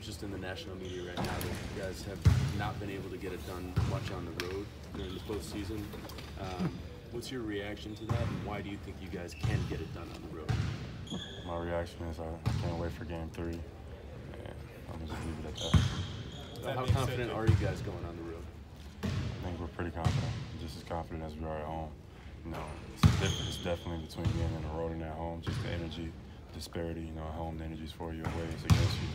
just in the national media right now that you guys have not been able to get it done much on the road during the postseason. What's your reaction to that, and why do you think you guys can get it done on the road? My reaction is I can't wait for Game 3, and I'm gonna just leave it at that. How confident are you guys going on the road? I think we're pretty confident, just as confident as we are at home. You know, it's definitely between being on the road and at home, just the energy disparity. You know, at home the energy's for you, away it's against you.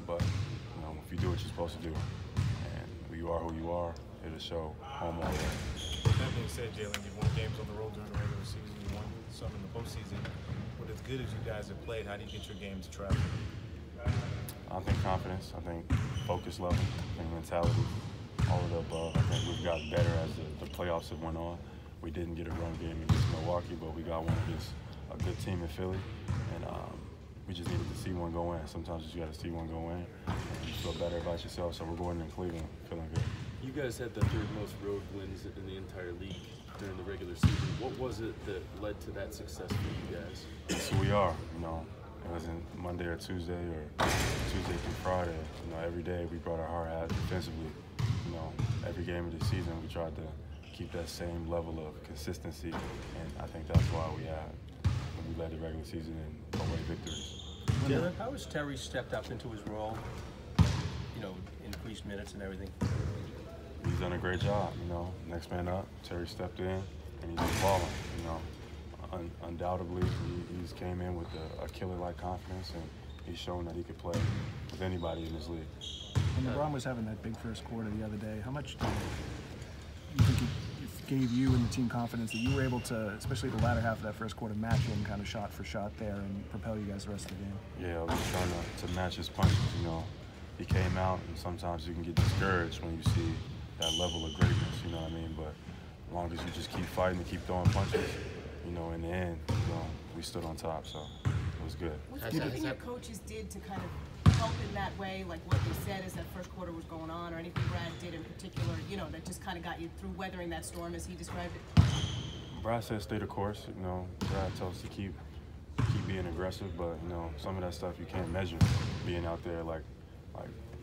But you know, if you do what you're supposed to do, and you are who you are, it'll show home all day. That being said, Jaylen, you've won games on the road during the regular season. You won some in the postseason. But as good as you guys have played, how do you get your game to travel? I think confidence. I think focus level. I think mentality. All of the above. I think we've gotten better as the playoffs have went on. We didn't get a run game against Milwaukee, but we got one against a good team in Philly, and we just needed to see one go in. Sometimes you got to see one go in, and you feel better about yourself. So we're going in Cleveland feeling good. You guys had the third most road wins in the entire league during the regular season. What was it that led to that success for you guys? That's who we are. You know, it wasn't Monday or Tuesday or Tuesday through Friday. You know, every day we brought our hard hat defensively. You know, every game of the season we tried to keep that same level of consistency, and I think that's why we led the regular season in away victories. Jaylen, how has Terry stepped up into his role? You know, increased minutes and everything. He's done a great job. You know, next man up. Terry stepped in, and he's just balling. You know, undoubtedly he's came in with a killer-like confidence, and he's shown that he could play with anybody in this league. When LeBron was having that big first quarter the other day, how much do you think it gave you and the team confidence that you were able to, especially the latter half of that first quarter, match him kind of shot for shot there and propel you guys the rest of the game? Yeah, I was trying to match his punches. You know, he came out, and sometimes you can get discouraged when you see that level of greatness. You know what I mean? But as long as you just keep fighting and keep throwing punches, you know, in the end, you know, we stood on top. So it was good. What's anything your coaches did to kind of help in that way, like what they said as that first quarter was going on, or anything Brad did in particular, you know, that just kind of got you through weathering that storm as he described it? Brad said stay the course. You know, Brad tells us to keep being aggressive, but you know, some of that stuff you can't measure. Being out there, like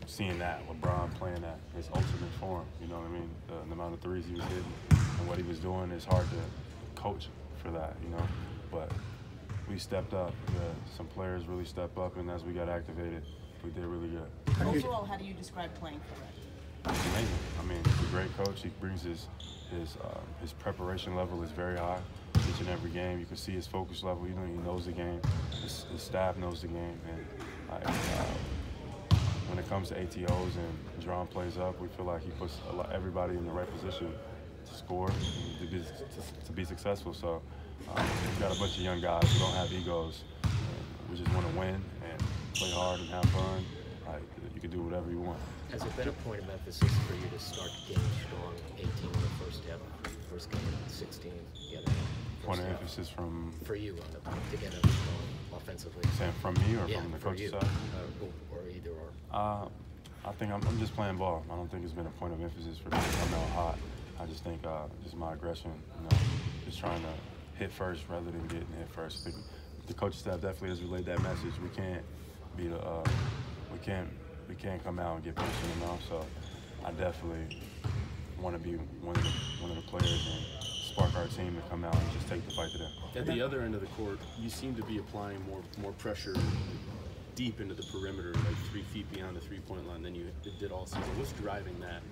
seeing that LeBron playing at his ultimate form. You know what I mean? The amount of threes he was hitting and what he was doing is hard to coach for that. You know, but we stepped up. Some players really stepped up, and as we got activated, we did really good. Overall, how do you describe playing for Red? It's amazing. I mean, he's a great coach. He brings his preparation level is very high. Each and every game, you can see his focus level. You know, he knows the game. His staff knows the game, and when it comes to ATOs and drawing plays up, we feel like he puts everybody in the right position to score and to be successful. So we've got a bunch of young guys who don't have egos. We just want to win and play hard and have fun. You can do whatever you want. Has it been a point of emphasis for you to start getting strong 18 in the first game, 16 the other Point of emphasis from? For you to get up strong offensively. Saying from me or from the coach's side? Or either or. I think I'm just playing ball. I don't think it's been a point of emphasis for me to come out hot. I just think just my aggression, you know, just trying to hit first rather than getting hit first. I think the coaching staff definitely has relayed that message. We can't be we can't come out and get punched in the mouth. So I definitely want to be one of the players and spark our team to come out and just take the fight to them. At the other end of the court, you seem to be applying more pressure deep into the perimeter, like 3 feet beyond the three-point line than you did all season. What's driving that?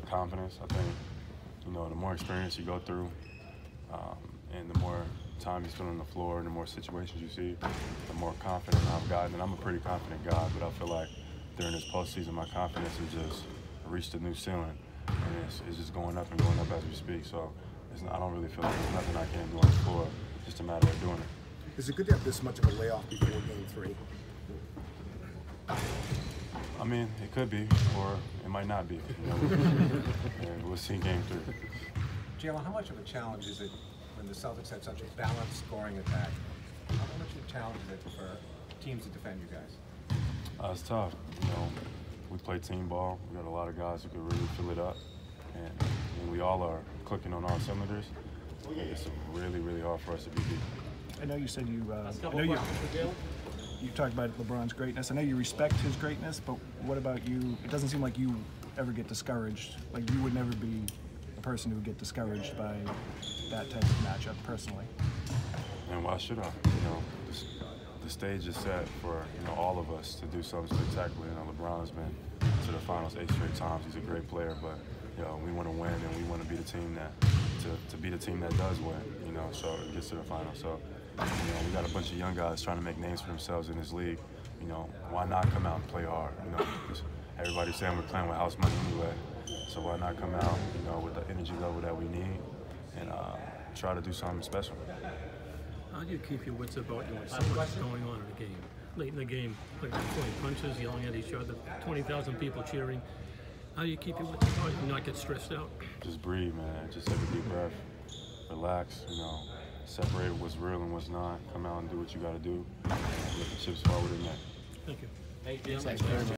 Confidence. I think, you know, the more experience you go through, and the more time you spend on the floor and the more situations you see, the more confident I've gotten. And I'm a pretty confident guy, but I feel like during this postseason, my confidence has just reached a new ceiling, and it's just going up and going up as we speak. So I don't really feel like there's nothing I can't do on the floor. It's just a matter of doing it. Is it good to have this much of a layoff before Game 3? I mean, it could be, or it might not be. You know? And we'll see Game 3. Jaylen, how much of a challenge is it when the Celtics have such a balanced scoring attack? How much of a challenge is it for teams to defend you guys? It's tough. You know, we play team ball. We got a lot of guys who can really fill it up, and we all are clicking on all cylinders. It's really, really hard for us to be beat. I know you said you. Last couple questions for Jaylen. you talked about LeBron's greatness. I know you respect his greatness, but what about you? It doesn't seem like you ever get discouraged. Like you would never be a person who would get discouraged by that type of matchup personally. And why should I? You know, the stage is set for all of us to do something spectacular. You know, LeBron's been to the finals 8 straight times. He's a great player, but we want to win and we want to be the team that to be the team that does win. You know, so it gets to the final. So we got a bunch of young guys trying to make names for themselves in this league. You know, why not come out and play hard? You know, everybody's saying we're playing with house money anyway, so why not come out, with the energy level that we need and try to do something special. How do you keep your wits about you when so much is going on in the game? Late in the game, like throwing punches, yelling at each other, 20,000 people cheering. How do you keep your wits about you and not get stressed out? Just breathe, man. Just take a deep breath. Relax, separate what's real and what's not. Come out and do what you got to do. And let the chips fall where they're at. Thank you. Hey, thanks very much.